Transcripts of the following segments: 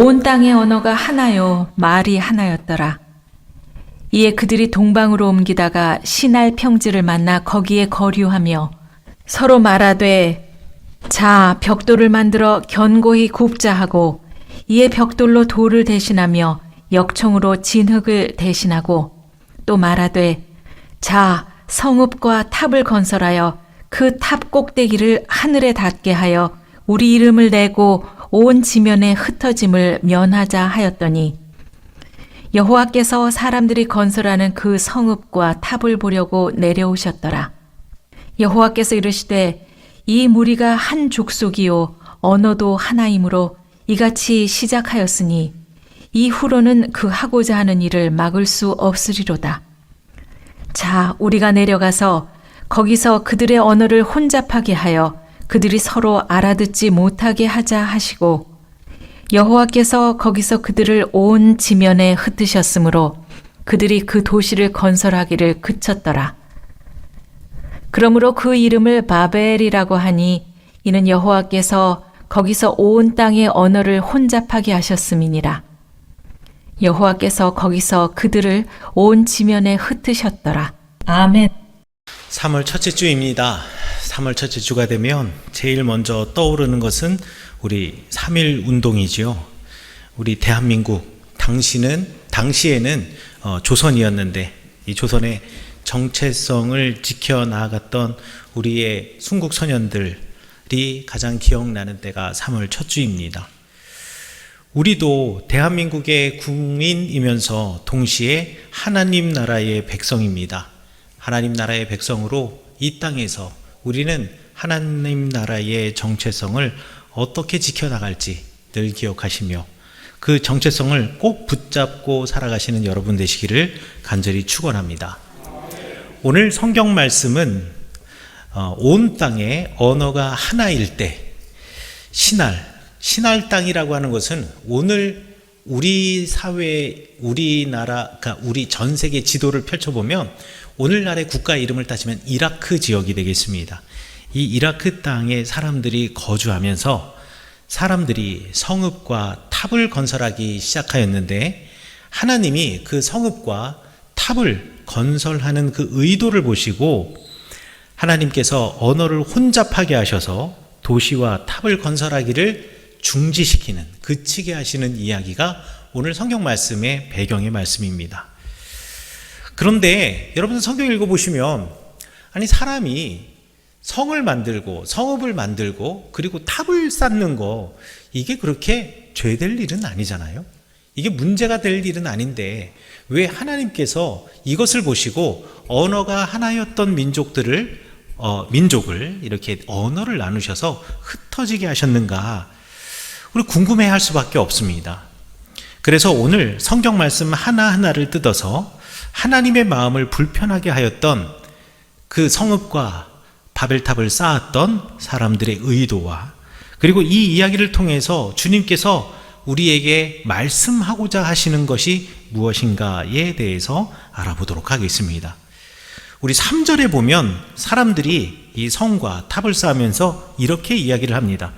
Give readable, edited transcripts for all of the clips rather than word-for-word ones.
온 땅의 언어가 하나요, 말이 하나였더라. 이에 그들이 동방으로 옮기다가 시날 평지를 만나 거기에 거류하며 서로 말하되, 자, 벽돌을 만들어 견고히 굽자 하고, 이에 벽돌로 돌을 대신하며 역청으로 진흙을 대신하고, 또 말하되, 자, 성읍과 탑을 건설하여 그 탑 꼭대기를 하늘에 닿게 하여 우리 이름을 내고 온 지면에 흩어짐을 면하자 하였더니, 여호와께서 사람들이 건설하는 그 성읍과 탑을 보려고 내려오셨더라. 여호와께서 이르시되, 이 무리가 한 족속이요 언어도 하나이므로 이같이 시작하였으니 이후로는 그 하고자 하는 일을 막을 수 없으리로다. 자, 우리가 내려가서 거기서 그들의 언어를 혼잡하게 하여 그들이 서로 알아듣지 못하게 하자 하시고, 여호와께서 거기서 그들을 온 지면에 흩으셨으므로 그들이 그 도시를 건설하기를 그쳤더라. 그러므로 그 이름을 바벨이라고 하니, 이는 여호와께서 거기서 온 땅의 언어를 혼잡하게 하셨음이니라. 여호와께서 거기서 그들을 온 지면에 흩으셨더라. 아멘. 3월 첫째 주입니다. 3월 첫째 주가 되면 제일 먼저 떠오르는 것은 우리 3.1 운동이지요. 우리 대한민국, 당시에는 조선이었는데, 이 조선의 정체성을 지켜나갔던 우리의 순국 선현들이 가장 기억나는 때가 3월 첫 주입니다. 우리도 대한민국의 국민이면서 동시에 하나님 나라의 백성입니다. 하나님 나라의 백성으로 이 땅에서 우리는 하나님 나라의 정체성을 어떻게 지켜나갈지 늘 기억하시며 그 정체성을 꼭 붙잡고 살아가시는 여러분 되시기를 간절히 축원합니다. 오늘 성경 말씀은 온 땅의 언어가 하나일 때 신할 땅이라고 하는 것은 오늘 우리 사회, 우리나라, 그러니까 우리 전 세계 지도를 펼쳐보면 오늘날의 국가 이름을 따지면 이라크 지역이 되겠습니다. 이 이라크 땅에 사람들이 거주하면서 사람들이 성읍과 탑을 건설하기 시작하였는데, 하나님이 그 성읍과 탑을 건설하는 그 의도를 보시고 하나님께서 언어를 혼잡하게 하셔서 도시와 탑을 건설하기를 중지시키는, 그치게 하시는 이야기가 오늘 성경 말씀의 배경의 말씀입니다. 그런데 여러분 성경 읽어보시면, 아니 사람이 성을 만들고 성읍을 만들고 그리고 탑을 쌓는 거, 이게 그렇게 죄될 일은 아니잖아요. 이게 문제가 될 일은 아닌데 왜 하나님께서 이것을 보시고 언어가 하나였던 민족을 이렇게 언어를 나누셔서 흩어지게 하셨는가, 우리 궁금해할 수밖에 없습니다. 그래서 오늘 성경 말씀 하나하나를 뜯어서 하나님의 마음을 불편하게 하였던 그 성읍과 바벨탑을 쌓았던 사람들의 의도와, 그리고 이 이야기를 통해서 주님께서 우리에게 말씀하고자 하시는 것이 무엇인가에 대해서 알아보도록 하겠습니다. 우리 3절에 보면 사람들이 이 성과 탑을 쌓으면서 이렇게 이야기를 합니다.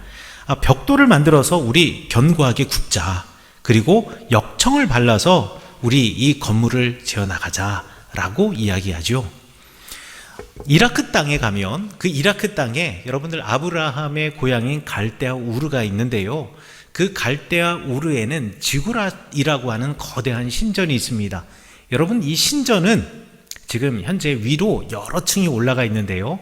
벽돌을 만들어서 우리 견고하게 굽자. 그리고 역청을 발라서 우리 이 건물을 지어나가자라고 이야기하죠. 이라크 땅에 가면 그 이라크 땅에 여러분들 아브라함의 고향인 갈대아 우르가 있는데요. 그 갈대아 우르에는 지구랏이라고 하는 거대한 신전이 있습니다. 여러분, 이 신전은 지금 현재 위로 여러 층이 올라가 있는데요.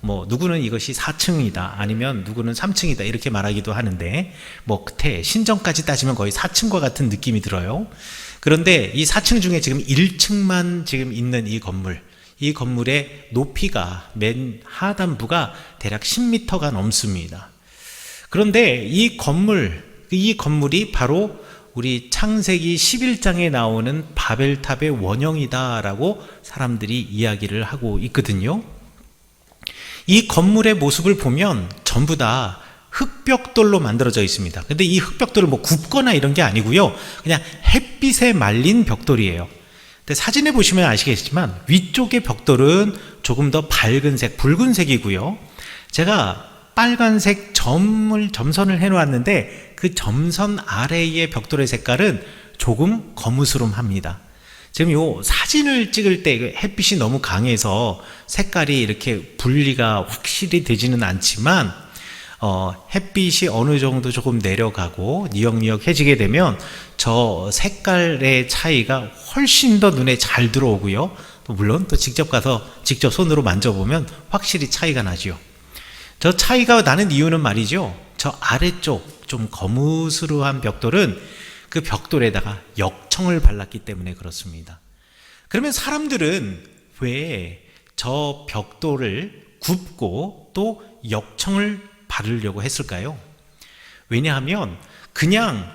누구는 이것이 4층이다, 아니면 누구는 3층이다 이렇게 말하기도 하는데, 끝에 신전까지 따지면 거의 4층과 같은 느낌이 들어요. 그런데 이 4층 중에 지금 1층만 지금 있는 이 건물의 높이가 맨 하단부가 대략 10m가 넘습니다. 그런데 이 건물이 바로 우리 창세기 11장에 나오는 바벨탑의 원형이다라고 사람들이 이야기를 하고 있거든요. 이 건물의 모습을 보면 전부 다 흙벽돌로 만들어져 있습니다. 근데 이 흙벽돌을 굽거나 이런 게 아니고요, 그냥 햇빛에 말린 벽돌이에요. 근데 사진에 보시면 아시겠지만 위쪽의 벽돌은 조금 더 밝은 색, 붉은색이고요. 제가 빨간색 점선을 해놓았는데 그 점선 아래의 벽돌의 색깔은 조금 거무스름합니다. 지금 요 사진을 찍을 때 햇빛이 너무 강해서 색깔이 이렇게 분리가 확실히 되지는 않지만 햇빛이 어느 정도 조금 내려가고 니역니역해지게 되면 저 색깔의 차이가 훨씬 더 눈에 잘 들어오고요. 또 물론 또 직접 가서 직접 손으로 만져보면 확실히 차이가 나죠. 저 차이가 나는 이유는 말이죠. 저 아래쪽 좀 거무스름한 벽돌은 그 벽돌에다가 역청을 발랐기 때문에 그렇습니다. 그러면 사람들은 왜 저 벽돌을 굽고 또 역청을 바르려고 했을까요? 왜냐하면 그냥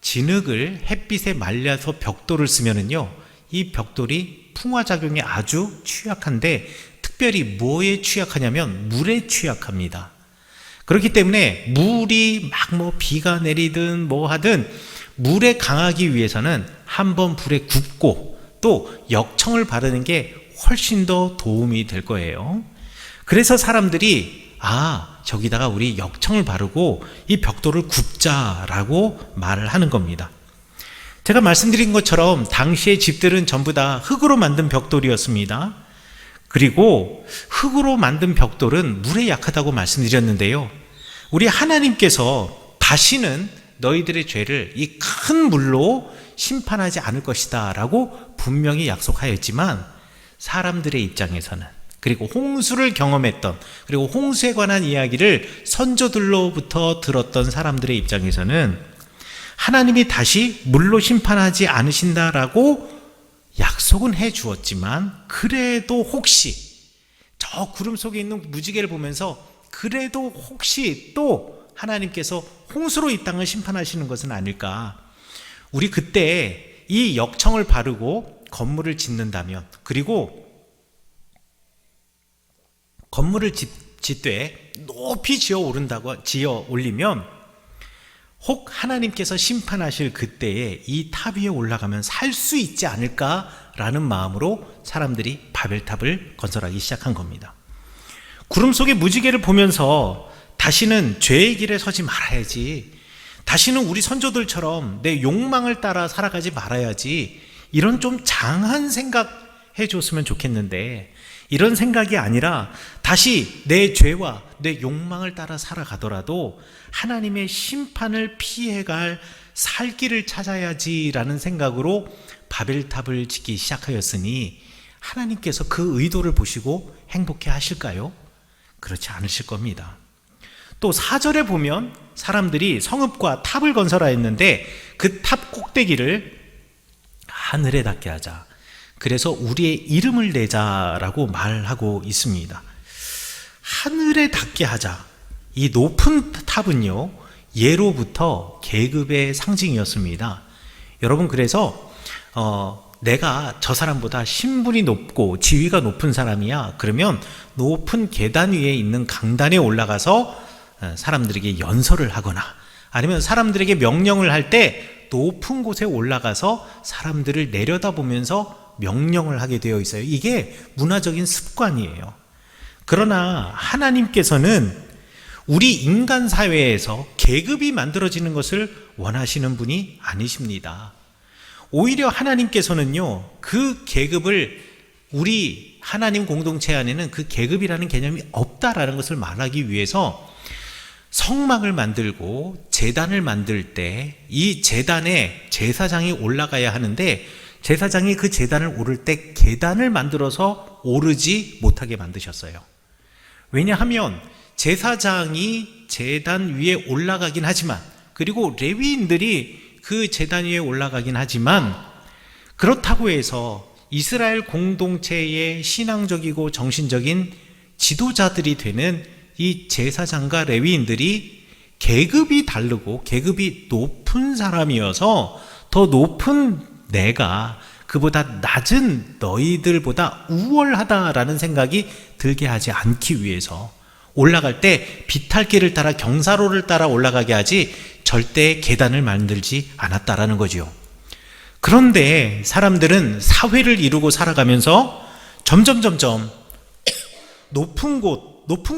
진흙을 햇빛에 말려서 벽돌을 쓰면은요, 이 벽돌이 풍화작용이 아주 취약한데 특별히 뭐에 취약하냐면 물에 취약합니다. 그렇기 때문에 물이 막 비가 내리든 뭐 하든 물에 강하기 위해서는 한번 불에 굽고 또 역청을 바르는 게 훨씬 더 도움이 될 거예요. 그래서 사람들이 저기다가 우리 역청을 바르고 이 벽돌을 굽자라고 말을 하는 겁니다. 제가 말씀드린 것처럼 당시의 집들은 전부 다 흙으로 만든 벽돌이었습니다. 그리고 흙으로 만든 벽돌은 물에 약하다고 말씀드렸는데요. 우리 하나님께서 다시는 너희들의 죄를 이 큰 물로 심판하지 않을 것이다 라고 분명히 약속하였지만 사람들의 입장에서는, 그리고 홍수를 경험했던, 그리고 홍수에 관한 이야기를 선조들로부터 들었던 사람들의 입장에서는 하나님이 다시 물로 심판하지 않으신다라고 약속은 해 주었지만 그래도 혹시 저 구름 속에 있는 무지개를 보면서 그래도 혹시 또 하나님께서 홍수로 이 땅을 심판하시는 것은 아닐까. 우리 그때 이 역청을 바르고 건물을 짓는다면, 그리고 건물을 짓되 높이 지어 올리면 혹 하나님께서 심판하실 그때에 이 탑 위에 올라가면 살 수 있지 않을까라는 마음으로 사람들이 바벨탑을 건설하기 시작한 겁니다. 구름 속의 무지개를 보면서 다시는 죄의 길에 서지 말아야지, 다시는 우리 선조들처럼 내 욕망을 따라 살아가지 말아야지, 이런 좀 장한 생각 해줬으면 좋겠는데 이런 생각이 아니라 다시 내 죄와 내 욕망을 따라 살아가더라도 하나님의 심판을 피해갈 살 길을 찾아야지라는 생각으로 바벨탑을 짓기 시작하였으니 하나님께서 그 의도를 보시고 행복해 하실까요? 그렇지 않으실 겁니다. 또 4절에 보면 사람들이 성읍과 탑을 건설하였는데 그 탑 꼭대기를 하늘에 닿게 하자, 그래서 우리의 이름을 내자라고 말하고 있습니다. 하늘에 닿게 하자. 이 높은 탑은요, 예로부터 계급의 상징이었습니다. 여러분, 그래서 내가 저 사람보다 신분이 높고 지위가 높은 사람이야, 그러면 높은 계단 위에 있는 강단에 올라가서 사람들에게 연설을 하거나 아니면 사람들에게 명령을 할 때 높은 곳에 올라가서 사람들을 내려다보면서 명령을 하게 되어 있어요. 이게 문화적인 습관이에요. 그러나 하나님께서는 우리 인간 사회에서 계급이 만들어지는 것을 원하시는 분이 아니십니다. 오히려 하나님께서는요, 그 계급을, 우리 하나님 공동체 안에는 그 계급이라는 개념이 없다라는 것을 말하기 위해서 성막을 만들고 제단을 만들 때 이 제단에 제사장이 올라가야 하는데 제사장이 그 제단을 오를 때 계단을 만들어서 오르지 못하게 만드셨어요. 왜냐하면 제사장이 제단 위에 올라가긴 하지만, 그리고 레위인들이 그 제단 위에 올라가긴 하지만, 그렇다고 해서 이스라엘 공동체의 신앙적이고 정신적인 지도자들이 되는 이 제사장과 레위인들이 계급이 다르고 계급이 높은 사람이어서 더 높은 내가 그보다 낮은 너희들보다 우월하다라는 생각이 들게 하지 않기 위해서 올라갈 때 비탈길을 따라 경사로를 따라 올라가게 하지 절대 계단을 만들지 않았다라는 거지요. 그런데 사람들은 사회를 이루고 살아가면서 점점 높은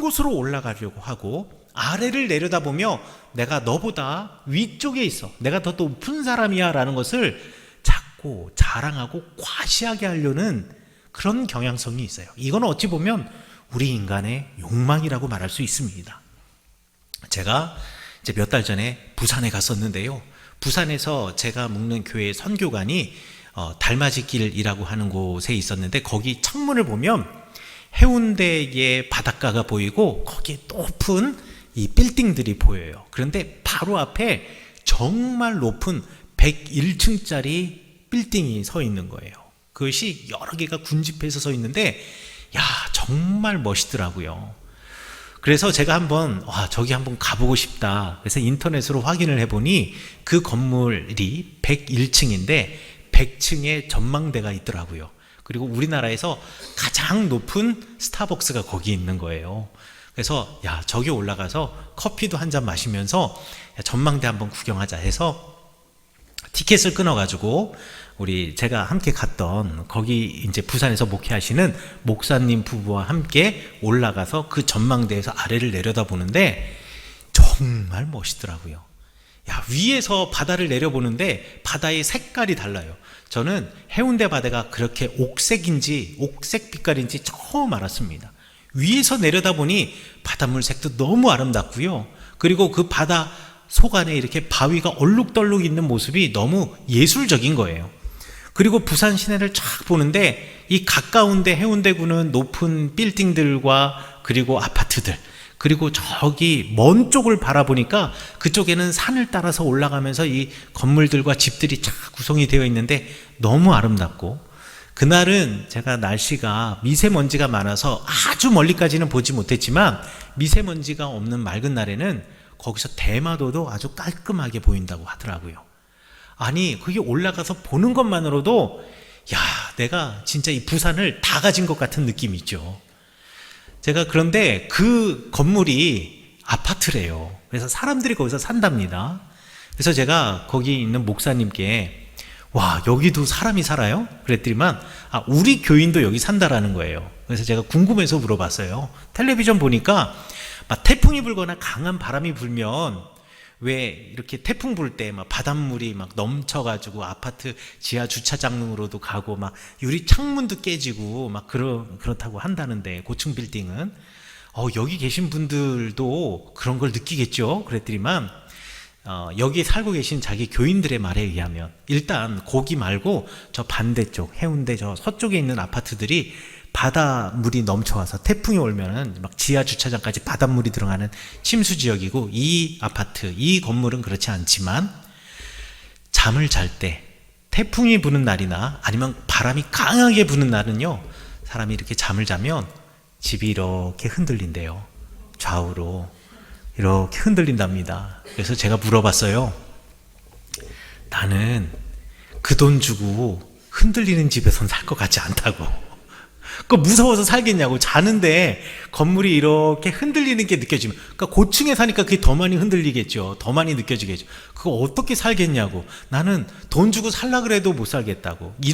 곳으로 올라가려고 하고 아래를 내려다보며 내가 너보다 위쪽에 있어, 내가 더 높은 사람이야 라는 것을 자꾸 자랑하고 과시하게 하려는 그런 경향성이 있어요. 이건 어찌 보면 우리 인간의 욕망이라고 말할 수 있습니다. 제가 이제 몇 달 전에 부산에 갔었는데요. 부산에서 제가 묵는 교회 선교관이 달맞이길이라고 하는 곳에 있었는데, 거기 창문을 보면 해운대의 바닷가가 보이고 거기에 높은 이 빌딩들이 보여요. 그런데 바로 앞에 정말 높은 101층짜리 빌딩이 서 있는 거예요. 그것이 여러 개가 군집해서 서 있는데, 야, 정말 멋있더라고요. 그래서 제가 저기 한번 가보고 싶다. 그래서 인터넷으로 확인을 해보니 그 건물이 101층인데 100층의 전망대가 있더라고요. 그리고 우리나라에서 가장 높은 스타벅스가 거기 있는 거예요. 그래서 야, 저기 올라가서 커피도 한 잔 마시면서 전망대 한번 구경하자 해서 티켓을 끊어가지고 제가 함께 갔던 거기 이제 부산에서 목회하시는 목사님 부부와 함께 올라가서 그 전망대에서 아래를 내려다보는데 정말 멋있더라고요. 야, 위에서 바다를 내려보는데 바다의 색깔이 달라요. 저는 해운대 바다가 그렇게 옥색 빛깔인지 처음 알았습니다. 위에서 내려다보니 바닷물 색도 너무 아름답고요. 그리고 그 바다 속 안에 이렇게 바위가 얼룩덜룩 있는 모습이 너무 예술적인 거예요. 그리고 부산 시내를 쫙 보는데 이 가까운데 해운대구는 높은 빌딩들과 그리고 아파트들, 그리고 저기 먼 쪽을 바라보니까 그쪽에는 산을 따라서 올라가면서 이 건물들과 집들이 쫙 구성이 되어 있는데 너무 아름답고, 그날은 제가 날씨가 미세먼지가 많아서 아주 멀리까지는 보지 못했지만 미세먼지가 없는 맑은 날에는 거기서 대마도도 아주 깔끔하게 보인다고 하더라고요. 아니, 그게 올라가서 보는 것만으로도 야, 내가 진짜 이 부산을 다 가진 것 같은 느낌이 있죠. 제가 그런데 그 건물이 아파트래요. 그래서 사람들이 거기서 산답니다. 그래서 제가 거기 있는 목사님께 와, 여기도 사람이 살아요? 그랬더니만 우리 교인도 여기 산다라는 거예요. 그래서 제가 궁금해서 물어봤어요. 텔레비전 보니까 막 태풍이 불거나 강한 바람이 불면 왜 이렇게 태풍 불 때 막 바닷물이 막 넘쳐가지고 아파트 지하 주차장으로도 가고 막 유리 창문도 깨지고 막 그렇다고 한다는데, 고층 빌딩은 여기 계신 분들도 그런 걸 느끼겠죠. 그랬더니만 여기 살고 계신 자기 교인들의 말에 의하면 일단 거기 말고 저 반대쪽 해운대 저 서쪽에 있는 아파트들이 바닷물이 넘쳐와서 태풍이 오면은 막 지하 주차장까지 바닷물이 들어가는 침수 지역이고, 이 아파트, 이 건물은 그렇지 않지만 잠을 잘 때 태풍이 부는 날이나 아니면 바람이 강하게 부는 날은요, 사람이 이렇게 잠을 자면 집이 이렇게 흔들린대요. 좌우로 이렇게 흔들린답니다. 그래서 제가 물어봤어요. 나는 그 돈 주고 흔들리는 집에선 살 것 같지 않다고. 무서워서 살겠냐고. 자는데 건물이 이렇게 흔들리는 게 느껴지면, 그러니까 고층에 사니까 그게 더 많이 흔들리겠죠. 더 많이 느껴지겠죠. 그거 어떻게 살겠냐고. 나는 돈 주고 살라 그래도 못 살겠다고. 이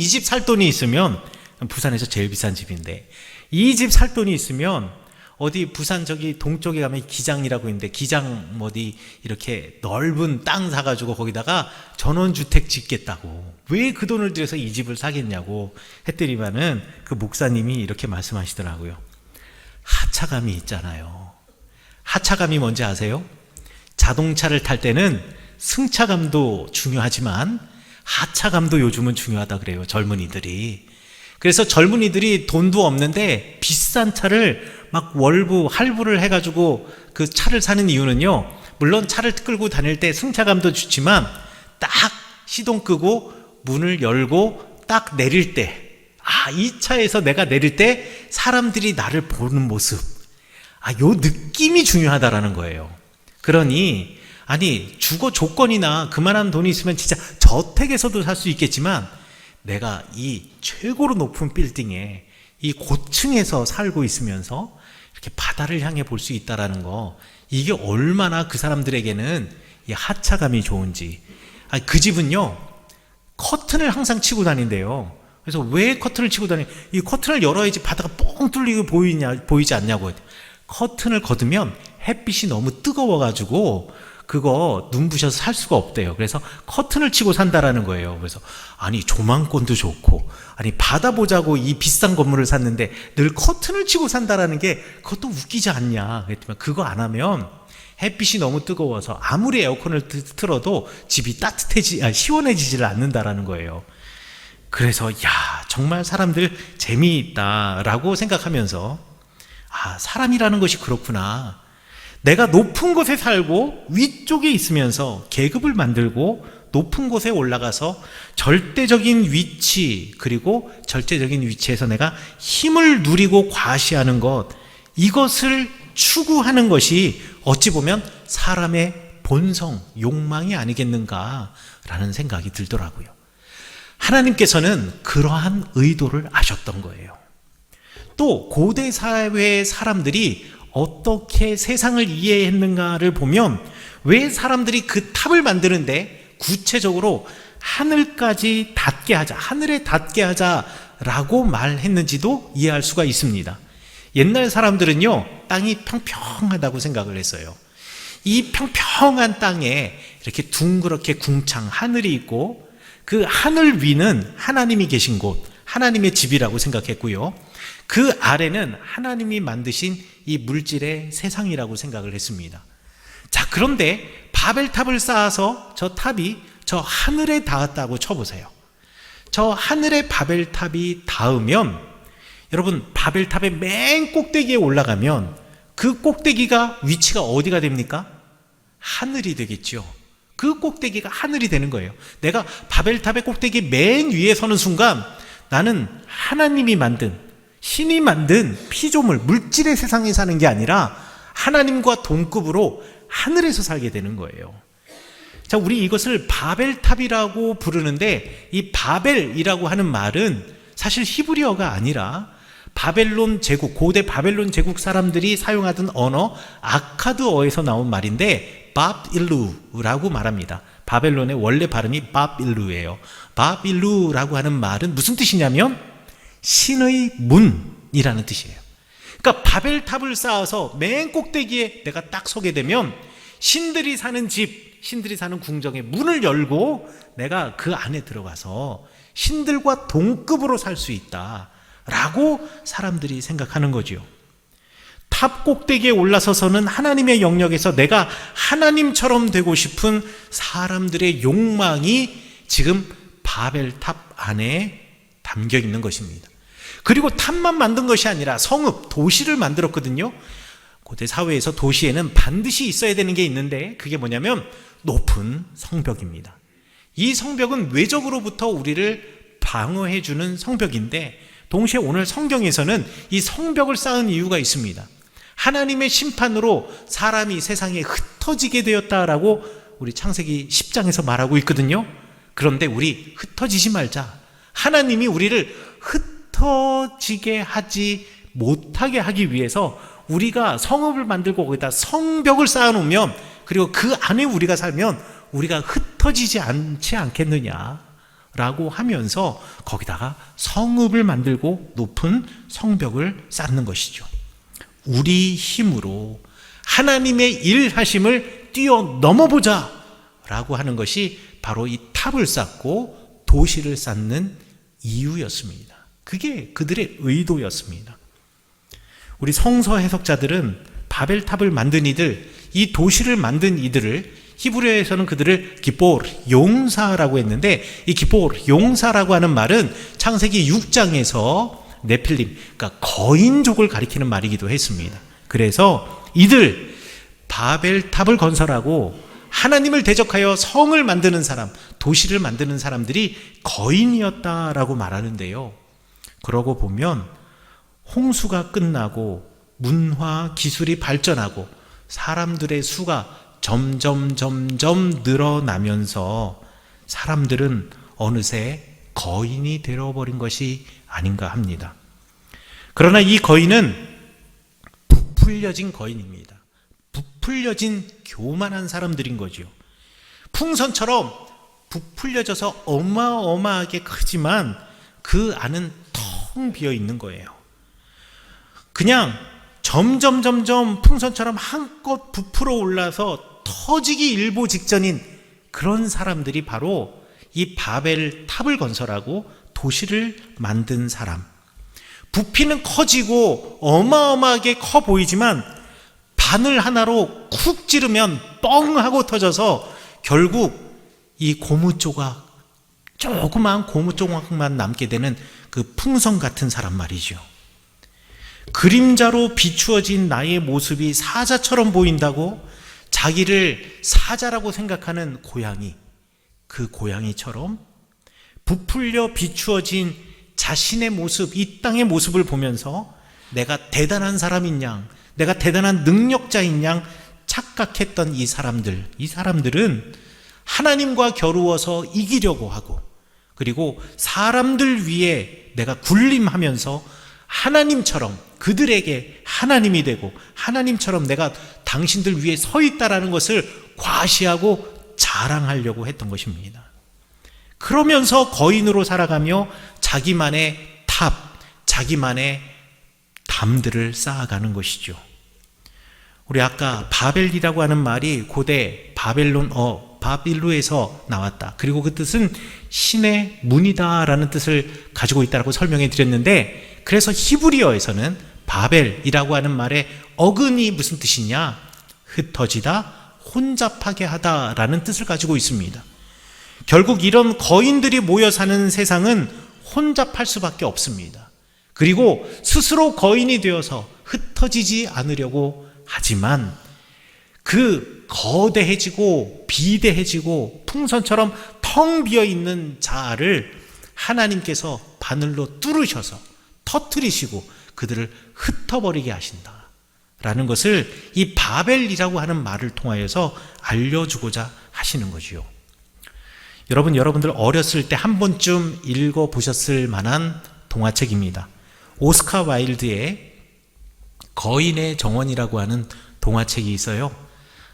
집 살 돈이 있으면, 부산에서 제일 비싼 집인데 이 집 살 돈이 있으면 어디 부산 저기 동쪽에 가면 기장이라고 있는데, 기장 어디 이렇게 넓은 땅 사가지고 거기다가 전원주택 짓겠다고. 왜 그 돈을 들여서 이 집을 사겠냐고 했더니만은 그 목사님이 이렇게 말씀하시더라고요. 하차감이 있잖아요. 하차감이 뭔지 아세요? 자동차를 탈 때는 승차감도 중요하지만 하차감도 요즘은 중요하다 그래요, 젊은이들이. 그래서 젊은이들이 돈도 없는데 비싼 차를 막 할부를 해가지고 그 차를 사는 이유는요, 물론 차를 끌고 다닐 때 승차감도 좋지만 딱 시동 끄고 문을 열고 딱 내릴 때, 이 차에서 내가 내릴 때 사람들이 나를 보는 모습, 요 느낌이 중요하다라는 거예요. 그러니 주거 조건이나 그만한 돈이 있으면 진짜 저택에서도 살 수 있겠지만, 내가 이 최고로 높은 빌딩에 이 고층에서 살고 있으면서 이렇게 바다를 향해 볼 수 있다라는 거, 이게 얼마나 그 사람들에게는 이 하차감이 좋은지. 그 집은요, 커튼을 항상 치고 다닌대요. 그래서 왜 커튼을 치고 이 커튼을 열어야지 바다가 뻥 뚫리고 보이지 않냐고. 커튼을 걷으면 햇빛이 너무 뜨거워가지고 그거 눈부셔서 살 수가 없대요. 그래서 커튼을 치고 산다라는 거예요. 그래서 아니 조망권도 좋고 아니 바다 보자고 이 비싼 건물을 샀는데 늘 커튼을 치고 산다라는 게 그것도 웃기지 않냐. 그랬더니 그거 안 하면 햇빛이 너무 뜨거워서 아무리 에어컨을 틀어도 집이 시원해지질 않는다라는 거예요. 그래서 정말 사람들 재미있다라고 생각하면서 사람이라는 것이 그렇구나. 내가 높은 곳에 살고 위쪽에 있으면서 계급을 만들고 높은 곳에 올라가서 절대적인 위치 그리고 절대적인 위치에서 내가 힘을 누리고 과시하는 것, 이것을 추구하는 것이 어찌 보면 사람의 본성, 욕망이 아니겠는가라는 생각이 들더라고요. 하나님께서는 그러한 의도를 아셨던 거예요. 또 고대 사회의 사람들이 어떻게 세상을 이해했는가를 보면 왜 사람들이 그 탑을 만드는데 구체적으로 하늘까지 닿게 하자, 하늘에 닿게 하자라고 말했는지도 이해할 수가 있습니다. 옛날 사람들은요, 땅이 평평하다고 생각을 했어요. 이 평평한 땅에 이렇게 둥그렇게 궁창 하늘이 있고 그 하늘 위는 하나님이 계신 곳, 하나님의 집이라고 생각했고요. 그 아래는 하나님이 만드신 이 물질의 세상이라고 생각을 했습니다. 자, 그런데 바벨탑을 쌓아서 저 탑이 저 하늘에 닿았다고 쳐보세요. 저 하늘에 바벨탑이 닿으면 여러분, 바벨탑의 맨 꼭대기에 올라가면 그 꼭대기가 위치가 어디가 됩니까? 하늘이 되겠죠. 그 꼭대기가 하늘이 되는 거예요. 내가 바벨탑의 꼭대기 맨 위에 서는 순간 나는 하나님이 만든, 신이 만든 피조물, 물질의 세상에 사는 게 아니라 하나님과 동급으로 하늘에서 살게 되는 거예요. 자, 우리 이것을 바벨탑이라고 부르는데 이 바벨이라고 하는 말은 사실 히브리어가 아니라 바벨론 제국, 고대 바벨론 제국 사람들이 사용하던 언어 아카드어에서 나온 말인데 밥일루라고 말합니다. 바벨론의 원래 발음이 밥일루예요. 밥일루라고 하는 말은 무슨 뜻이냐면 신의 문이라는 뜻이에요. 그러니까 바벨탑을 쌓아서 맨 꼭대기에 내가 딱 서게 되면 신들이 사는 집, 신들이 사는 궁정의 문을 열고 내가 그 안에 들어가서 신들과 동급으로 살 수 있다라고 사람들이 생각하는 거죠. 탑 꼭대기에 올라서서는 하나님의 영역에서 내가 하나님처럼 되고 싶은 사람들의 욕망이 지금 바벨탑 안에 담겨 있는 것입니다. 그리고 탑만 만든 것이 아니라 성읍, 도시를 만들었거든요. 고대 사회에서 도시에는 반드시 있어야 되는 게 있는데 그게 뭐냐면 높은 성벽입니다. 이 성벽은 외적으로부터 우리를 방어해주는 성벽인데 동시에 오늘 성경에서는 이 성벽을 쌓은 이유가 있습니다. 하나님의 심판으로 사람이 세상에 흩어지게 되었다라고 우리 창세기 10장에서 말하고 있거든요. 그런데 우리 흩어지지 말자. 하나님이 우리를 흩어지게 하지 못하게 하기 위해서 우리가 성읍을 만들고 거기다 성벽을 쌓아놓으면 그리고 그 안에 우리가 살면 우리가 흩어지지 않지 않겠느냐라고 하면서 거기다가 성읍을 만들고 높은 성벽을 쌓는 것이죠. 우리 힘으로 하나님의 일하심을 뛰어넘어보자 라고 하는 것이 바로 이 탑을 쌓고 도시를 쌓는 이유였습니다. 그게 그들의 의도였습니다. 우리 성서 해석자들은 바벨탑을 만든 이들, 이 도시를 만든 이들을 히브리어에서는 그들을 기보르, 용사라고 했는데 이 기보르, 용사라고 하는 말은 창세기 6장에서 네필림, 그러니까 거인족을 가리키는 말이기도 했습니다. 그래서 이들 바벨탑을 건설하고 하나님을 대적하여 성을 만드는 사람, 도시를 만드는 사람들이 거인이었다라고 말하는데요. 그러고 보면 홍수가 끝나고 문화 기술이 발전하고 사람들의 수가 점점 늘어나면서 사람들은 어느새 거인이 되어버린 것이 아닌가 합니다. 그러나 이 거인은 부풀려진 거인입니다. 부풀려진 교만한 사람들인 거죠. 풍선처럼 부풀려져서 어마어마하게 크지만 그 안은 텅 비어 있는 거예요. 그냥 점점 풍선처럼 한껏 부풀어 올라서 터지기 일보 직전인 그런 사람들이 바로 이 바벨 탑을 건설하고 도시를 만든 사람. 부피는 커지고 어마어마하게 커 보이지만 바늘 하나로 쿡 찌르면 뻥 하고 터져서 결국 이 고무 조각, 조그마한 고무 조각만 남게 되는 그 풍선 같은 사람 말이죠. 그림자로 비추어진 나의 모습이 사자처럼 보인다고 자기를 사자라고 생각하는 고양이, 그 고양이처럼 부풀려 비추어진 자신의 모습, 이 땅의 모습을 보면서 내가 대단한 사람인 양, 내가 대단한 능력자인 양 착각했던 이 사람들은 하나님과 겨루어서 이기려고 하고, 그리고 사람들 위에 내가 군림하면서 하나님처럼 그들에게 하나님이 되고 하나님처럼 내가 당신들 위에 서 있다라는 것을 과시하고 자랑하려고 했던 것입니다. 그러면서 거인으로 살아가며 자기만의 탑, 자기만의 담들을 쌓아가는 것이죠. 우리 아까 바벨이라고 하는 말이 고대 바빌루에서 나왔다. 그리고 그 뜻은 신의 문이다라는 뜻을 가지고 있다고 설명해 드렸는데, 그래서 히브리어에서는 바벨이라고 하는 말의 어근이 무슨 뜻이냐? 흩어지다, 혼잡하게 하다라는 뜻을 가지고 있습니다. 결국 이런 거인들이 모여 사는 세상은 혼잡할 수밖에 없습니다. 그리고 스스로 거인이 되어서 흩어지지 않으려고 하지만 그 거대해지고 비대해지고 풍선처럼 텅 비어있는 자아를 하나님께서 바늘로 뚫으셔서 터뜨리시고 그들을 흩어버리게 하신다라는 것을 이 바벨이라고 하는 말을 통하여서 알려주고자 하시는 거지요. 여러분들 어렸을 때 한 번쯤 읽어보셨을 만한 동화책입니다. 오스카 와일드의 거인의 정원이라고 하는 동화책이 있어요.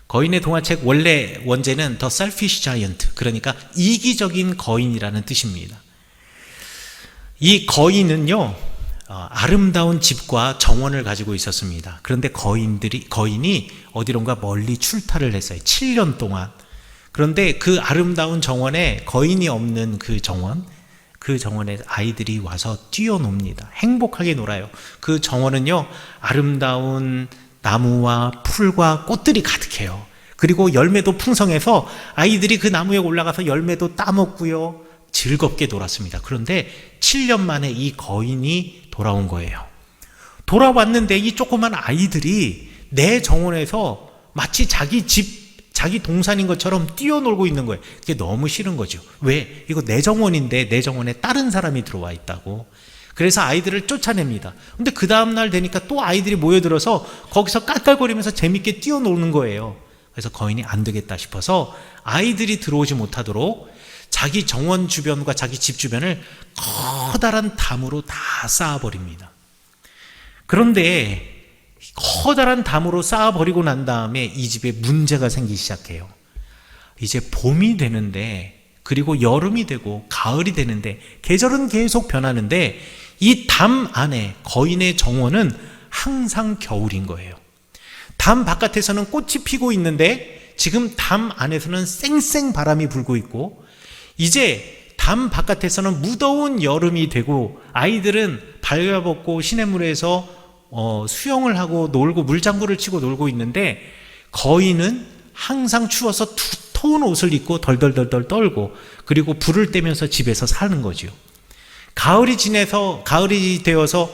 거인의 동화책 원래 원제는 The Selfish Giant, 그러니까 이기적인 거인이라는 뜻입니다. 이 거인은요, 아름다운 집과 정원을 가지고 있었습니다. 그런데 거인이 어디론가 멀리 출타를 했어요. 7년 동안. 그런데 그 아름다운 정원에 거인이 없는 그 정원에 아이들이 와서 뛰어놉니다. 행복하게 놀아요. 그 정원은요, 아름다운 나무와 풀과 꽃들이 가득해요. 그리고 열매도 풍성해서 아이들이 그 나무에 올라가서 열매도 따먹고요, 즐겁게 놀았습니다. 그런데 7년 만에 이 거인이 돌아온 거예요. 돌아왔는데 이 조그만 아이들이 내 정원에서 마치 자기 집, 자기 동산인 것처럼 뛰어놀고 있는 거예요. 그게 너무 싫은 거죠. 왜? 이거 내 정원인데 내 정원에 다른 사람이 들어와 있다고. 그래서 아이들을 쫓아냅니다. 근데 그 다음날 되니까 또 아이들이 모여들어서 거기서 깔깔거리면서 재밌게 뛰어노는 거예요. 그래서 거인이 안 되겠다 싶어서 아이들이 들어오지 못하도록 자기 정원 주변과 자기 집 주변을 커다란 담으로 다 쌓아버립니다. 그런데 커다란 담으로 쌓아버리고 난 다음에 이 집에 문제가 생기기 시작해요. 이제 봄이 되는데, 그리고 여름이 되고 가을이 되는데, 계절은 계속 변하는데 이 담 안에, 거인의 정원은 항상 겨울인 거예요. 담 바깥에서는 꽃이 피고 있는데 지금 담 안에서는 쌩쌩 바람이 불고 있고, 이제 담 바깥에서는 무더운 여름이 되고 아이들은 발가벗고 시냇물에서 수영을 하고 놀고 물장구를 치고 놀고 있는데, 거인은 항상 추워서 두터운 옷을 입고 덜덜덜덜 떨고, 그리고 불을 떼면서 집에서 사는 거죠. 가을이 되어서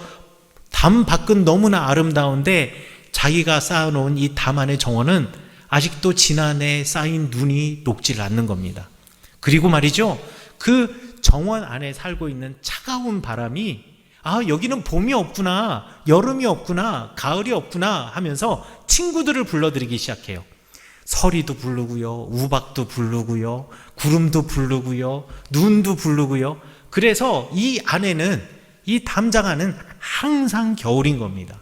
담 밖은 너무나 아름다운데 자기가 쌓아놓은 이 담 안의 정원은 아직도 지난해 쌓인 눈이 녹질 않는 겁니다. 그리고 말이죠, 그 정원 안에 살고 있는 차가운 바람이, 여기는 봄이 없구나, 여름이 없구나, 가을이 없구나 하면서 친구들을 불러들이기 시작해요. 서리도 부르고요, 우박도 부르고요, 구름도 부르고요, 눈도 부르고요. 그래서 이 안에는, 이 담장 안은 항상 겨울인 겁니다.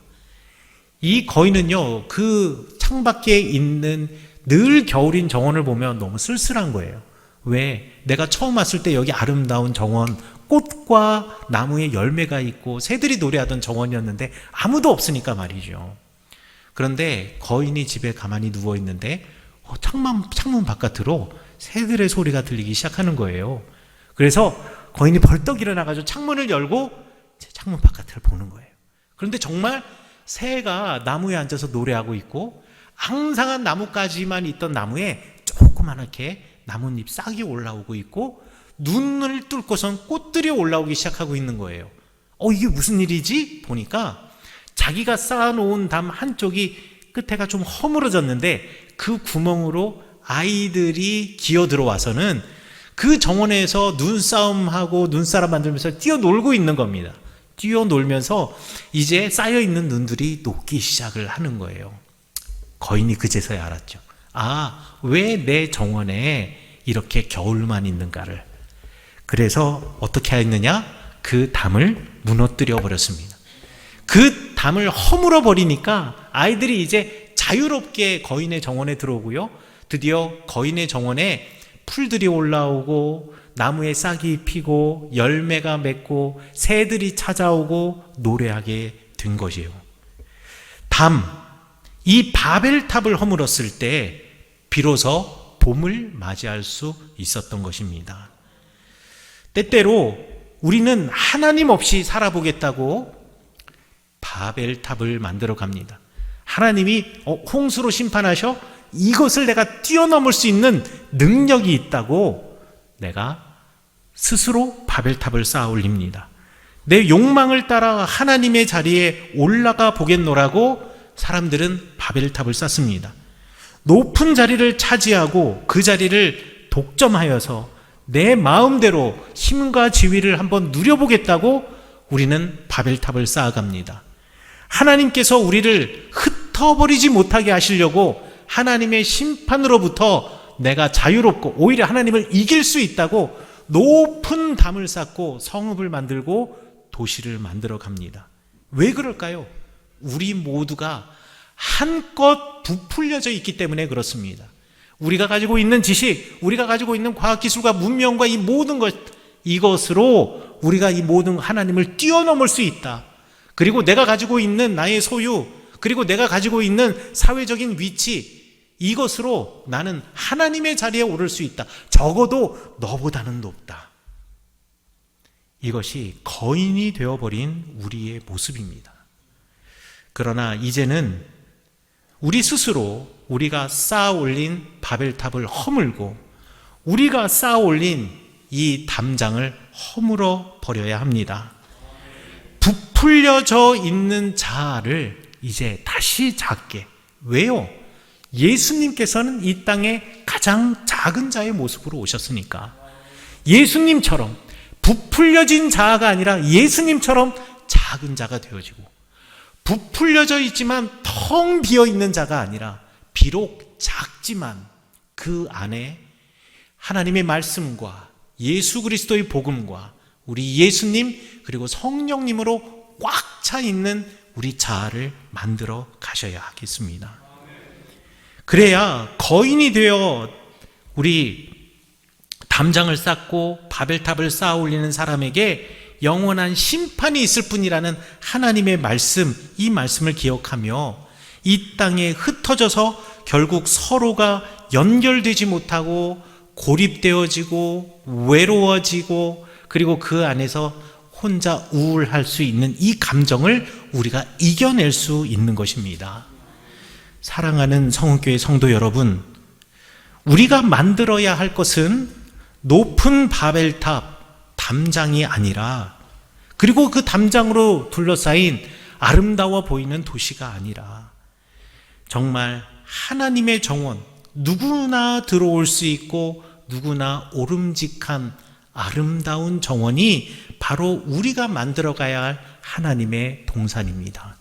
이 거인은요, 그 창밖에 있는 늘 겨울인 정원을 보면 너무 쓸쓸한 거예요. 왜? 내가 처음 왔을 때 여기 아름다운 정원, 꽃과 나무에 열매가 있고 새들이 노래하던 정원이었는데 아무도 없으니까 말이죠. 그런데 거인이 집에 가만히 누워 있는데 창문 바깥으로 새들의 소리가 들리기 시작하는 거예요. 그래서 거인이 벌떡 일어나가지고 창문을 열고 창문 바깥을 보는 거예요. 그런데 정말 새가 나무에 앉아서 노래하고 있고, 앙상한 나뭇가지만 있던 나무에 조그맣게 나뭇잎 싹이 올라오고 있고, 눈을 뚫고선 꽃들이 올라오기 시작하고 있는 거예요. 이게 무슨 일이지? 보니까 자기가 쌓아놓은 담 한쪽이 끝에가 좀 허물어졌는데 그 구멍으로 아이들이 기어 들어와서는 그 정원에서 눈싸움하고 눈사람 만들면서 뛰어놀고 있는 겁니다. 뛰어놀면서 이제 쌓여있는 눈들이 녹기 시작을 하는 거예요. 거인이 그제서야 알았죠. 왜 내 정원에 이렇게 겨울만 있는가를. 그래서 어떻게 했느냐? 그 담을 무너뜨려 버렸습니다. 그 담을 허물어 버리니까 아이들이 이제 자유롭게 거인의 정원에 들어오고요. 드디어 거인의 정원에 풀들이 올라오고 나무에 싹이 피고 열매가 맺고 새들이 찾아오고 노래하게 된 것이에요. 이 바벨탑을 허물었을 때 비로소 봄을 맞이할 수 있었던 것입니다. 때때로 우리는 하나님 없이 살아보겠다고 바벨탑을 만들어 갑니다. 하나님이 홍수로 심판하셔? 이것을 내가 뛰어넘을 수 있는 능력이 있다고 내가 스스로 바벨탑을 쌓아 올립니다. 내 욕망을 따라 하나님의 자리에 올라가 보겠노라고 사람들은 바벨탑을 쌓습니다. 높은 자리를 차지하고 그 자리를 독점하여서 내 마음대로 힘과 지위를 한번 누려보겠다고 우리는 바벨탑을 쌓아갑니다. 하나님께서 우리를 흩어버리지 못하게 하시려고 하나님의 심판으로부터 내가 자유롭고 오히려 하나님을 이길 수 있다고 높은 담을 쌓고 성읍을 만들고 도시를 만들어 갑니다. 왜 그럴까요? 우리 모두가 한껏 부풀려져 있기 때문에 그렇습니다. 우리가 가지고 있는 지식, 우리가 가지고 있는 과학기술과 문명과 이 모든 것, 이것으로 우리가 이 모든 하나님을 뛰어넘을 수 있다. 그리고 내가 가지고 있는 나의 소유, 그리고 내가 가지고 있는 사회적인 위치, 이것으로 나는 하나님의 자리에 오를 수 있다. 적어도 너보다는 높다. 이것이 거인이 되어버린 우리의 모습입니다. 그러나 이제는 우리 스스로 우리가 쌓아 올린 바벨탑을 허물고 우리가 쌓아 올린 이 담장을 허물어 버려야 합니다. 부풀려져 있는 자아를 이제 다시 작게. 왜요? 예수님께서는 이 땅에 가장 작은 자의 모습으로 오셨으니까. 예수님처럼 부풀려진 자아가 아니라 예수님처럼 작은 자가 되어지고, 부풀려져 있지만 텅 비어있는 자가 아니라 비록 작지만 그 안에 하나님의 말씀과 예수 그리스도의 복음과 우리 예수님 그리고 성령님으로 꽉 차 있는 우리 자아를 만들어 가셔야 하겠습니다. 그래야 거인이 되어 우리 담장을 쌓고 바벨탑을 쌓아 올리는 사람에게 영원한 심판이 있을 뿐이라는 하나님의 말씀, 이 말씀을 기억하며 이 땅에 흩어져서 결국 서로가 연결되지 못하고 고립되어지고 외로워지고 그리고 그 안에서 혼자 우울할 수 있는 이 감정을 우리가 이겨낼 수 있는 것입니다. 사랑하는 성은교회 성도 여러분, 우리가 만들어야 할 것은 높은 바벨탑, 담장이 아니라, 그리고 그 담장으로 둘러싸인 아름다워 보이는 도시가 아니라 정말 하나님의 정원, 누구나 들어올 수 있고 누구나 오름직한 아름다운 정원이 바로 우리가 만들어가야 할 하나님의 동산입니다.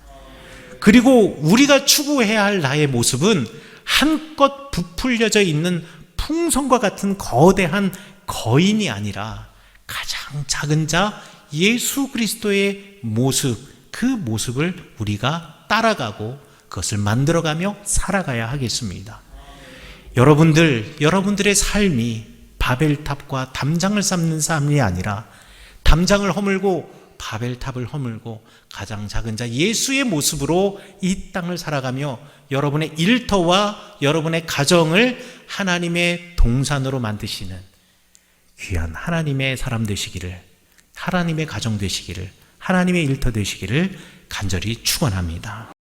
그리고 우리가 추구해야 할 나의 모습은 한껏 부풀려져 있는 풍선과 같은 거대한 거인이 아니라 가장 작은 자 예수 그리스도의 모습, 그 모습을 우리가 따라가고 그것을 만들어가며 살아가야 하겠습니다. 여러분들의 삶이 바벨탑과 담장을 쌓는 삶이 아니라 담장을 허물고 바벨탑을 허물고 가장 작은 자 예수의 모습으로 이 땅을 살아가며 여러분의 일터와 여러분의 가정을 하나님의 동산으로 만드시는 귀한 하나님의 사람 되시기를, 하나님의 가정 되시기를, 하나님의 일터 되시기를 간절히 축원합니다.